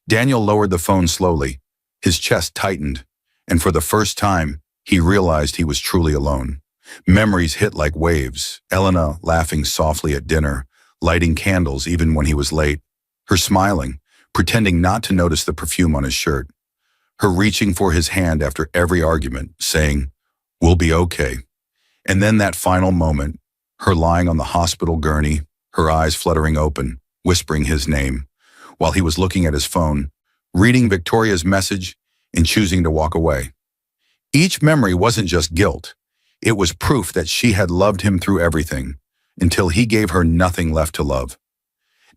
Daniel lowered the phone slowly. His chest tightened, and for the first time, he realized he was truly alone. Memories hit like waves. Elena laughing softly at dinner, lighting candles even when he was late. Her smiling, pretending not to notice the perfume on his shirt. Her reaching for his hand after every argument, saying, "We'll be okay." And then that final moment, her lying on the hospital gurney, her eyes fluttering open, whispering his name, while he was looking at his phone, reading Victoria's message, and choosing to walk away. Each memory wasn't just guilt. It was proof that she had loved him through everything, until he gave her nothing left to love.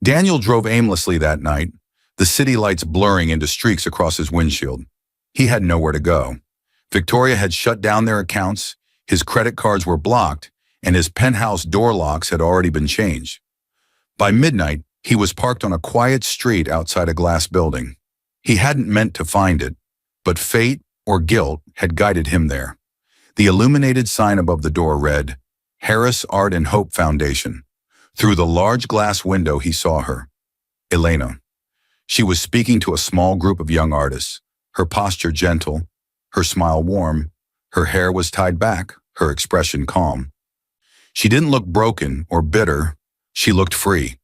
Daniel drove aimlessly that night, the city lights blurring into streaks across his windshield. He had nowhere to go. Victoria had shut down their accounts, his credit cards were blocked, and his penthouse door locks had already been changed. By midnight, he was parked on a quiet street outside a glass building. He hadn't meant to find it, but fate or guilt had guided him there. The illuminated sign above the door read, Harris Art and Hope Foundation. Through the large glass window he saw her. Elena. She was speaking to a small group of young artists, her posture gentle, her smile warm, her hair was tied back, her expression calm. She didn't look broken or bitter, she looked free.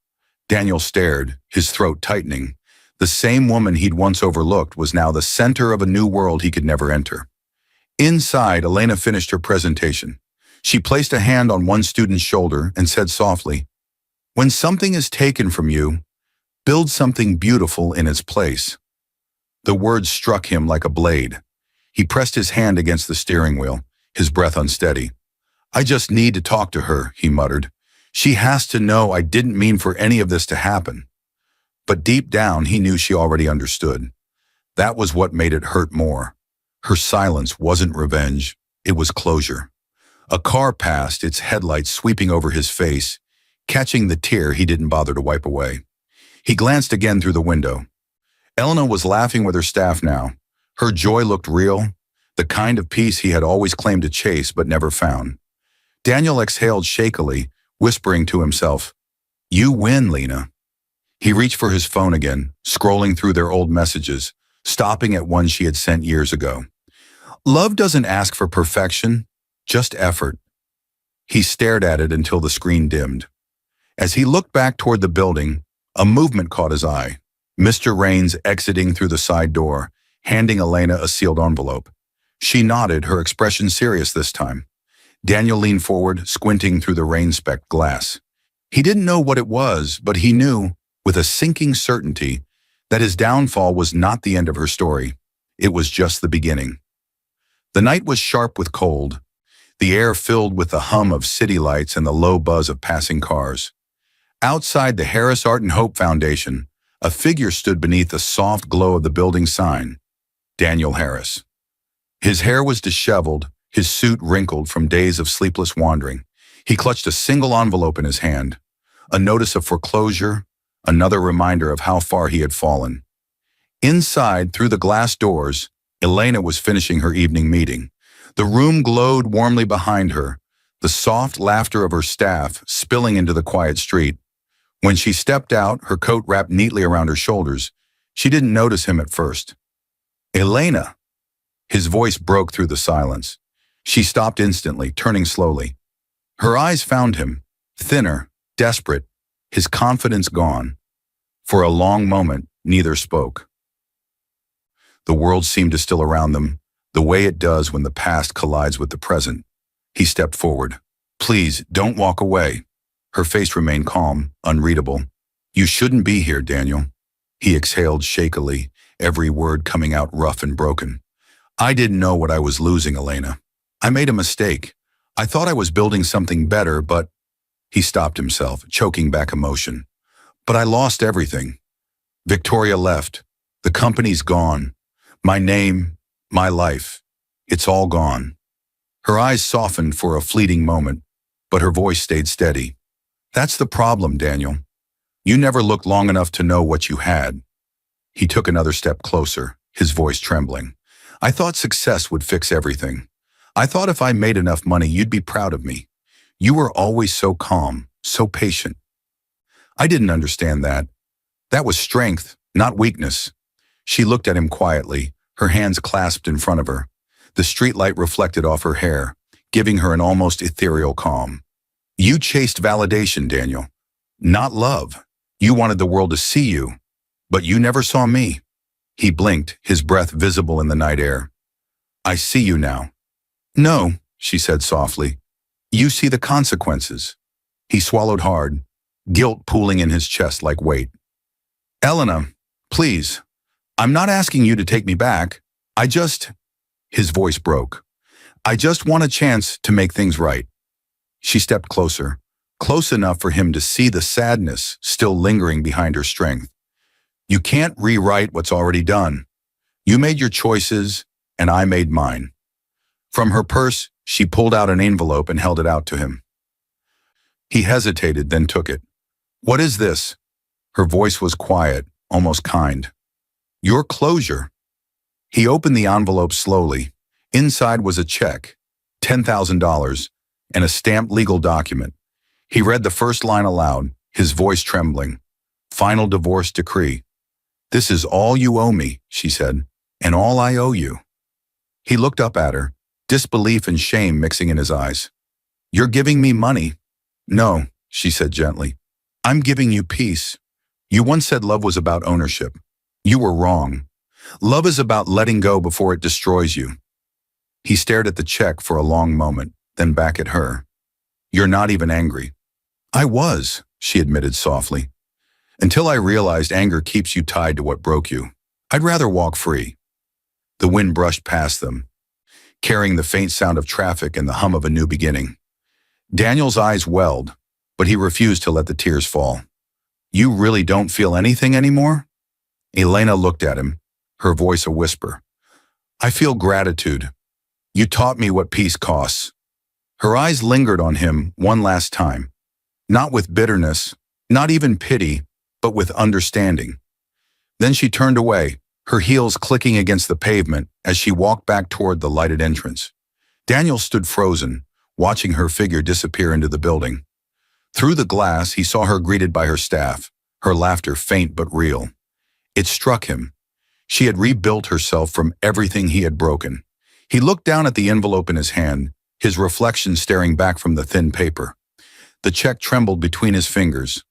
Daniel stared, his throat tightening. The same woman he'd once overlooked was now the center of a new world he could never enter. Inside, Elena finished her presentation. She placed a hand on one student's shoulder and said softly, "When something is taken from you, build something beautiful in its place." The words struck him like a blade. He pressed his hand against the steering wheel, his breath unsteady. "I just need to talk to her," he muttered. "She has to know I didn't mean for any of this to happen." But deep down, he knew she already understood. That was what made it hurt more. Her silence wasn't revenge, it was closure. A car passed, its headlights sweeping over his face, catching the tear he didn't bother to wipe away. He glanced again through the window. Elena was laughing with her staff now. Her joy looked real, the kind of peace he had always claimed to chase but never found. Daniel exhaled shakily, whispering to himself, "You win, Lena." He reached for his phone again, scrolling through their old messages, stopping at one she had sent years ago. "Love doesn't ask for perfection, just effort." He stared at it until the screen dimmed. As he looked back toward the building, a movement caught his eye. Mr. Raines exiting through the side door, handing Elena a sealed envelope. She nodded, her expression serious this time. Daniel leaned forward, squinting through the rain-specked glass. He didn't know what it was, but he knew, with a sinking certainty, that his downfall was not the end of her story. It was just the beginning. The night was sharp with cold, the air filled with the hum of city lights and the low buzz of passing cars. Outside the Harris Art and Hope Foundation, a figure stood beneath the soft glow of the building sign, Daniel Harris. His hair was disheveled, his suit wrinkled from days of sleepless wandering. He clutched a single envelope in his hand, a notice of foreclosure, another reminder of how far he had fallen. Inside, through the glass doors, Elena was finishing her evening meeting. The room glowed warmly behind her, the soft laughter of her staff spilling into the quiet street. When she stepped out, her coat wrapped neatly around her shoulders, she didn't notice him at first. "Elena!" His voice broke through the silence. She stopped instantly, turning slowly. Her eyes found him, thinner, desperate, his confidence gone. For a long moment, neither spoke. The world seemed to still around them, the way it does when the past collides with the present. He stepped forward. "Please, don't walk away." Her face remained calm, unreadable. "You shouldn't be here, Daniel." He exhaled shakily, every word coming out rough and broken. "I didn't know what I was losing, Elena. I made a mistake. I thought I was building something better, but—" He stopped himself, choking back emotion. "But I lost everything. Victoria left. The company's gone. My name, my life. It's all gone." Her eyes softened for a fleeting moment, but her voice stayed steady. That's the problem, Daniel. You never looked long enough to know what you had. He took another step closer, his voice trembling. I thought success would fix everything. I thought if I made enough money, you'd be proud of me. You were always so calm, so patient. I didn't understand that. That was strength, not weakness. She looked at him quietly, her hands clasped in front of her. The streetlight reflected off her hair, giving her an almost ethereal calm. You chased validation, Daniel, not love. You wanted the world to see you, but you never saw me. He blinked, his breath visible in the night air. I see you now. No, she said softly. You see the consequences. He swallowed hard, guilt pooling in his chest like weight. Elena, please, I'm not asking you to take me back. His voice broke. I just want a chance to make things right. She stepped closer, close enough for him to see the sadness still lingering behind her strength. You can't rewrite what's already done. You made your choices, and I made mine. From her purse, she pulled out an envelope and held it out to him. He hesitated, then took it. What is this? Her voice was quiet, almost kind. Your closure. He opened the envelope slowly. Inside was a check, $10,000, and a stamped legal document. He read the first line aloud, his voice trembling. Final divorce decree. This is all you owe me, she said, and all I owe you. He looked up at her, disbelief and shame mixing in his eyes. You're giving me money. No, she said gently. I'm giving you peace. You once said love was about ownership. You were wrong. Love is about letting go before it destroys you. He stared at the check for a long moment, then back at her. You're not even angry. I was, she admitted softly. Until I realized anger keeps you tied to what broke you. I'd rather walk free. The wind brushed past them, carrying the faint sound of traffic and the hum of a new beginning. Daniel's eyes welled, but he refused to let the tears fall. You really don't feel anything anymore? Elena looked at him, her voice a whisper. I feel gratitude. You taught me what peace costs. Her eyes lingered on him one last time, not with bitterness, not even pity, but with understanding. Then she turned away, her heels clicking against the pavement as she walked back toward the lighted entrance. Daniel stood frozen, watching her figure disappear into the building. Through the glass, he saw her greeted by her staff, her laughter faint but real. It struck him. She had rebuilt herself from everything he had broken. He looked down at the envelope in his hand, his reflection staring back from the thin paper. The check trembled between his fingers,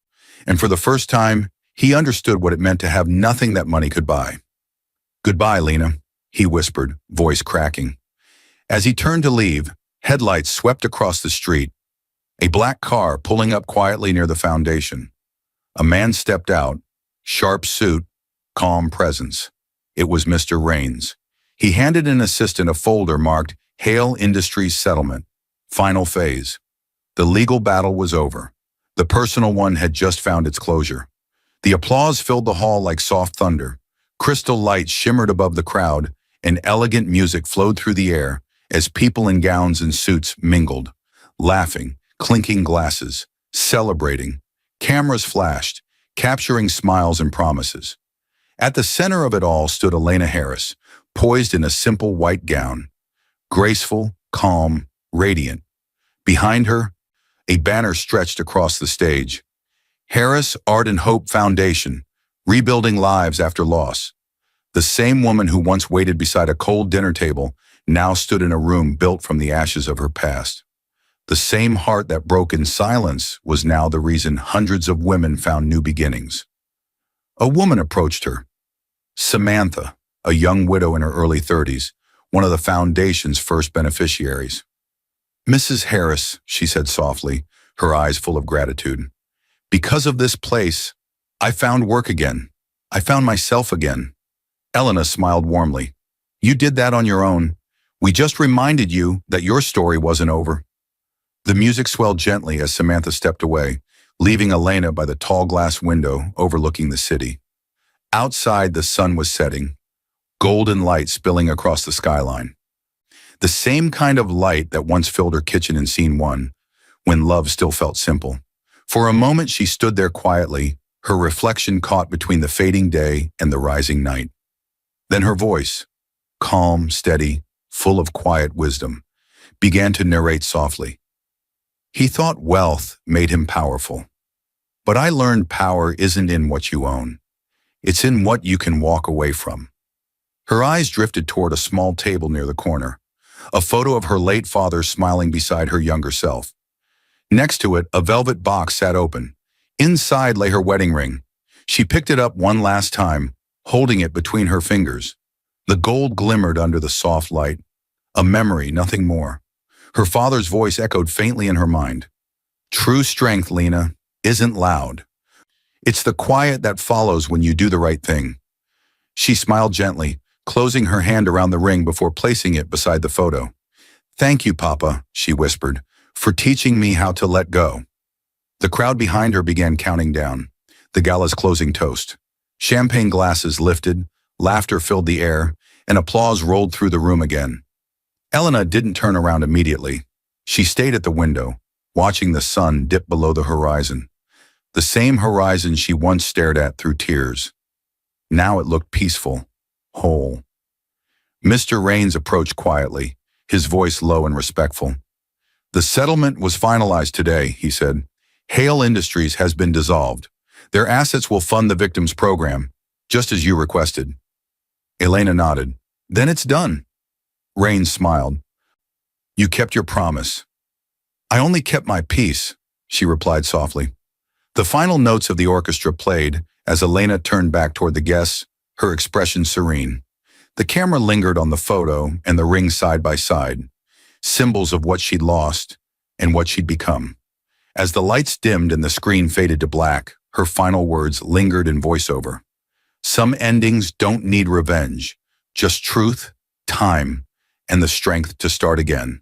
and for the first time, he understood what it meant to have nothing that money could buy. Goodbye, Lena, he whispered, voice cracking. As he turned to leave, headlights swept across the street, a black car pulling up quietly near the foundation. A man stepped out, sharp suit, calm presence. It was Mr. Raines. He handed an assistant a folder marked Hale Industries Settlement, Final Phase. The legal battle was over. The personal one had just found its closure. The applause filled the hall like soft thunder. Crystal lights shimmered above the crowd, and elegant music flowed through the air as people in gowns and suits mingled, laughing, clinking glasses, celebrating. Cameras flashed, capturing smiles and promises. At the center of it all stood Elena Harris, poised in a simple white gown, graceful, calm, radiant. Behind her, a banner stretched across the stage. Harris Art and Hope Foundation, rebuilding lives after loss. The same woman who once waited beside a cold dinner table now stood in a room built from the ashes of her past. The same heart that broke in silence was now the reason hundreds of women found new beginnings. A woman approached her. Samantha, a young widow in her early 30s, one of the foundation's first beneficiaries. Mrs. Harris, she said softly, her eyes full of gratitude. Because of this place, I found work again. I found myself again. Elena smiled warmly. You did that on your own. We just reminded you that your story wasn't over. The music swelled gently as Samantha stepped away, leaving Elena by the tall glass window overlooking the city. Outside, the sun was setting, golden light spilling across the skyline. The same kind of light that once filled her kitchen in scene 1, when love still felt simple. For a moment she stood there quietly, her reflection caught between the fading day and the rising night. Then her voice, calm, steady, full of quiet wisdom, began to narrate softly. He thought wealth made him powerful. But I learned power isn't in what you own. It's in what you can walk away from. Her eyes drifted toward a small table near the corner, a photo of her late father smiling beside her younger self. Next to it, a velvet box sat open. Inside lay her wedding ring. She picked it up one last time, holding it between her fingers. The gold glimmered under the soft light. A memory, nothing more. Her father's voice echoed faintly in her mind. True strength, Lena, isn't loud. It's the quiet that follows when you do the right thing. She smiled gently, closing her hand around the ring before placing it beside the photo. Thank you, Papa, she whispered, for teaching me how to let go. The crowd behind her began counting down, the gala's closing toast. Champagne glasses lifted, laughter filled the air, and applause rolled through the room again. Elena didn't turn around immediately. She stayed at the window, watching the sun dip below the horizon. The same horizon she once stared at through tears. Now it looked peaceful, whole. Mr. Raines approached quietly, his voice low and respectful. The settlement was finalized today, he said. Hale Industries has been dissolved. Their assets will fund the victims program, just as you requested. Elena nodded. Then it's done. Raines smiled. You kept your promise. I only kept my peace, she replied softly. The final notes of the orchestra played as Elena turned back toward the guests, her expression serene. The camera lingered on the photo and the ring side by side, symbols of what she'd lost and what she'd become. As the lights dimmed and the screen faded to black, her final words lingered in voiceover. Some endings don't need revenge, just truth, time, and the strength to start again.